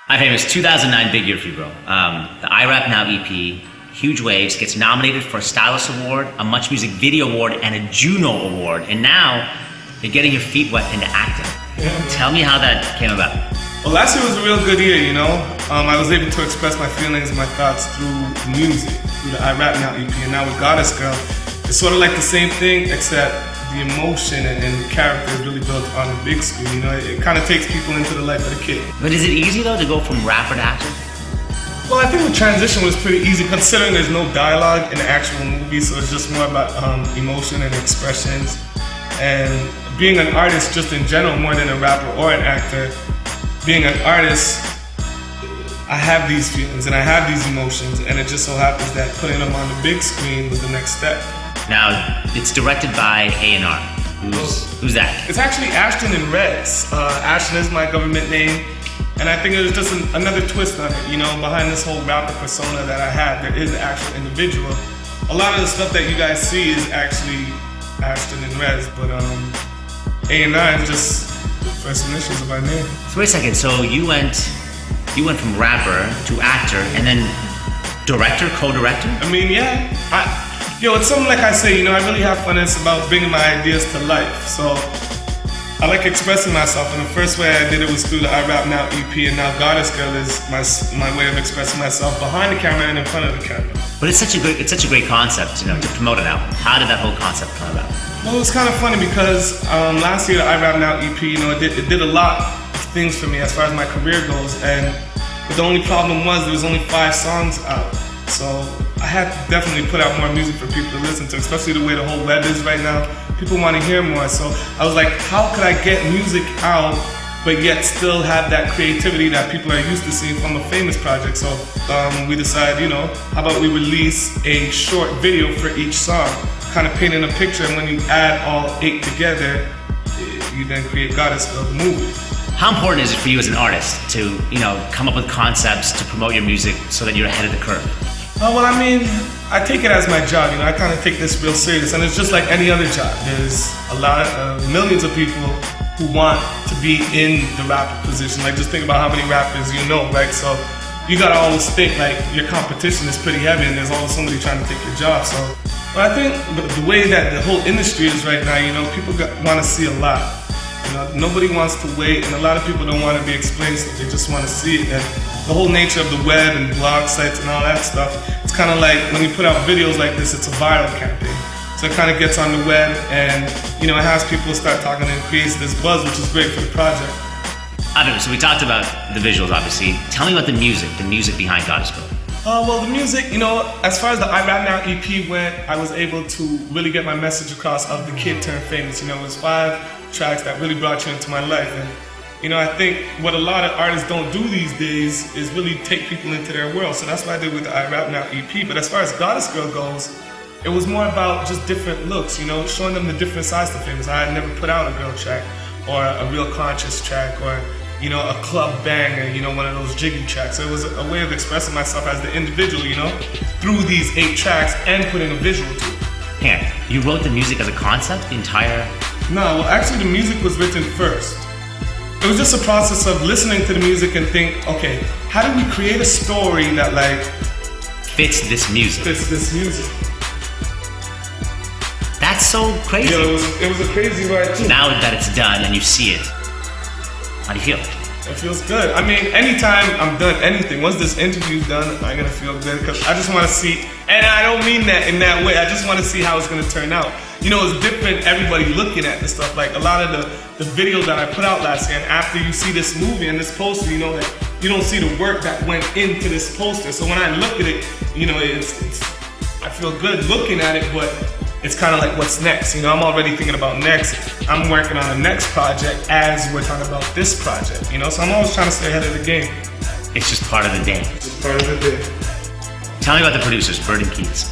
FameUS 2009 big year for you, bro. The I Rap Now EP, huge waves, gets nominated for a Stylus Award, a Much Music Video Award, and a Juno Award. And now you're getting your feet wet into acting. Yeah. Tell me how that came about. Well, last year was a real good year, you know. I was able to express my feelings and my thoughts through music, through the I Rap Now EP, and now with Goddess Girl. It's sort of like the same thing, except the emotion and the character is really built on the big screen. You know, it kind of takes people into the life of the kid. But is it easy though to go from rapper to actor? Well, I think the transition was pretty easy considering there's no dialogue in the actual movie, so it's just more about emotion and expressions. And being an artist just in general, more than a rapper or an actor, being an artist, I have these feelings and I have these emotions, and it just so happens that putting them on the big screen was the next step. Now, it's directed by A&R. Who's that? It's actually Ashton and Rez. Ashton is my government name, and I think it was just another twist on it. You know, behind this whole rapper persona that I had, there is an actual individual. A lot of the stuff that you guys see is actually Ashton and Rez, but A&R is just the first initials of my name. So wait a second, so you went from rapper to actor, and then director, co-director? I mean, yeah. It's something like I say, you know, I really have fun, and it's about bringing my ideas to life. So I like expressing myself, and the first way I did it was through the I Rap Now EP, and now Goddess Girl is my way of expressing myself behind the camera and in front of the camera. But it's such a great concept, you know, to promote an album. How did that whole concept come about? Well, it was kind of funny because last year the I Rap Now EP, you know, it did a lot of things for me as far as my career goes, but the only problem was there was only 5 songs out. So I had to definitely put out more music for people to listen to, especially the way the whole web is right now. People want to hear more. So I was like, how could I get music out but yet still have that creativity that people are used to seeing from a famous project? So we decided, you know, how about we release a short video for each song, kind of painting a picture, and when you add all 8 together, you then create Goddess Girl, the movie. How important is it for you as an artist to, you know, come up with concepts to promote your music so that you're ahead of the curve? Well, I mean, I take it as my job, you know, I kind of take this real serious, and it's just like any other job. There's a lot of millions of people who want to be in the rapper position. Like, just think about how many rappers you know, right? So you gotta always think like your competition is pretty heavy, and there's always somebody trying to take your job. So, but I think the way that the whole industry is right now, you know, people want to see a lot. You know, nobody wants to wait, and a lot of people don't want to be explained, so they just want to see it. And the whole nature of the web and blog sites and all that stuff, it's kind of like when you put out videos like this, it's a viral campaign. So it kind of gets on the web, and you know, it has people start talking and creates this buzz, which is great for the project. So we talked about the visuals, obviously. Tell me about the music behind Goddess Girl. Well, the music, you know, as far as the I Rap Now EP went, I was able to really get my message across of the kid turned famous. You know, it was 5 tracks that really brought you into my life. And, you know, I think what a lot of artists don't do these days is really take people into their world. So that's what I did with the I Rap Now EP. But as far as Goddess Girl goes, it was more about just different looks, you know, showing them the different sides to famous. I had never put out a girl track or a real conscious track or, you know, a club banger, you know, one of those jiggy tracks. So it was a way of expressing myself as the individual, you know, through these 8 tracks and putting a visual to it. Here, you wrote the music as a concept, the entire... No, well, actually the music was written first. It was just a process of listening to the music and think, okay, how do we create a story that like... fits this music. That's so crazy. Yeah, it was a crazy ride too. Now that it's done and you see it, how do you feel? It feels good. I mean, anytime I'm done anything, once this interview's done, I'm gonna feel good because I just want to see, and I don't mean that in that way, I just want to see how it's gonna turn out. You know, it's different, everybody looking at this stuff. Like a lot of the videos that I put out last year, and after you see this movie and this poster, you know that you don't see the work that went into this poster. So when I look at it, you know, I feel good looking at it, but it's kind of like what's next. You know, I'm already thinking about next. I'm working on the next project as we're talking about this project, you know? So I'm always trying to stay ahead of the game. It's just part of the day. It's just part of the day. Tell me about the producers, Bird and Keys.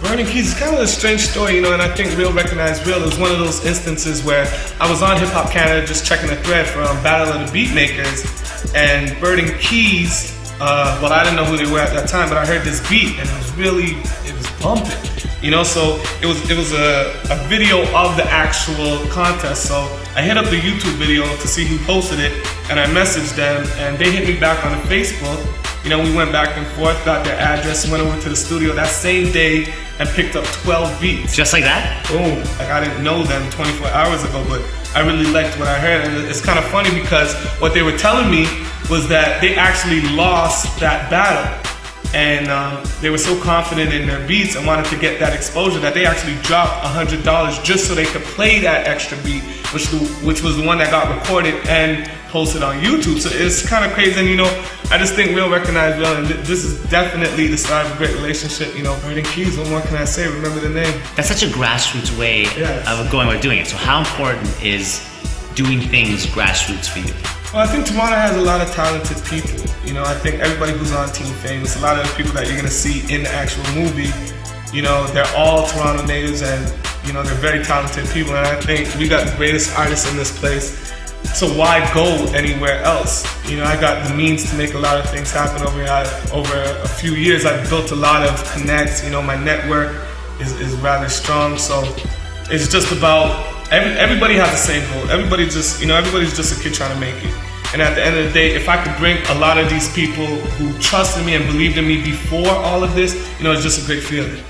Bird and Keys is kind of a strange story, you know, and I think Real Recognize Real is one of those instances where I was on Hip Hop Canada just checking a thread for Battle of the Beatmakers, and Bird and Keys, well, I didn't know who they were at that time, but I heard this beat, and it was bumping. You know, so it was a video of the actual contest. So I hit up the YouTube video to see who posted it, and I messaged them, and they hit me back on the Facebook. You know, we went back and forth, got their address, went over to the studio that same day and picked up 12 beats. Just like that? Boom. Like, I didn't know them 24 hours ago, but I really liked what I heard. And it's kind of funny because what they were telling me was that they actually lost that battle. And they were so confident in their beats and wanted to get that exposure that they actually dropped $100 just so they could play that extra beat, which was the one that got recorded and posted on YouTube. So it's kind of crazy. And, you know, I just think Real recognized Real, and this is definitely the start of a great relationship. You know, Bird and Keys, what more can I say? Remember the name. That's such a grassroots way of going about doing it. So how important is doing things grassroots for you? Well, I think Toronto has a lot of talented people. You know, I think everybody who's on Team FameUS, a lot of the people that you're gonna see in the actual movie, you know, they're all Toronto natives, and you know, they're very talented people. And I think we got the greatest artists in this place. So why go anywhere else? You know, I got the means to make a lot of things happen over a few years. I've built a lot of connects. You know, my network is rather strong. So it's just about everybody has the same goal. Everybody's just a kid trying to make it. And at the end of the day, if I could bring a lot of these people who trusted me and believed in me before all of this, you know, it's just a great feeling.